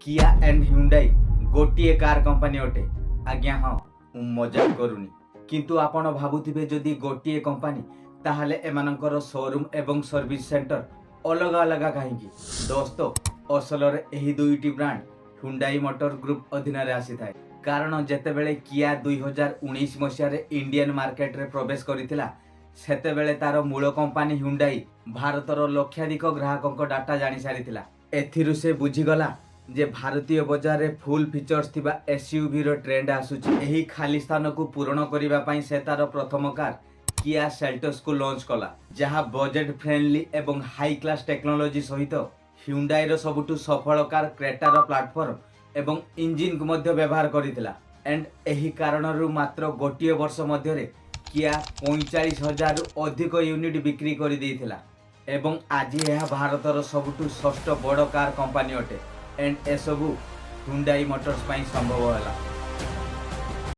किया and Hyundai गोटे car company अटे। आज्ञा हाँ मजाक करूनी, किंतु आपण भाबुथिबे जदि गोटे कंपनी ताहले एमानकर शोरूम एवं सर्विस सेंटर अलग अलग कहीं। दोस्तों असल एही दुईटी ब्रांड Hyundai मोटर ग्रुप अधीन आसी थाए, कारण जेतेबेले किया 2019 मसीह इंडियन मार्केट रे प्रवेश करिथिला सेतेबेले तार मूल कंपनी Hyundai भारतर लक्षाधिक ग्राहकों डाटा जानी सारिथिला। एथिरु से बुझीगला जे भारतीय बजार रे फुल फीचर्स थिबा एसयूवी रो ट्रेंड आसुची। एही खाली स्थान को पूरण करिबा पई से तार प्रथम कार किया सेल्टोस को लॉन्च कला, जहां बजेट फ्रेंडली एवं हाई क्लास टेक्नोलॉजी सहित Hyundai रो सबुठु सफल कार क्रेटा रो प्लेटफॉर्म एवं इंजिन को मध्य व्यवहार करिथिला। एंड एही कारणरु मात्र गोटिए वर्ष मध्य रे किया 45,000 रु अधिक यूनिट बिक्री करि देइथिला एवं आज यह भारतर सबुठु षष्ठ बड़ कार कंपनी अटे। एंड एसबू Hyundai मोटर्स संभव है।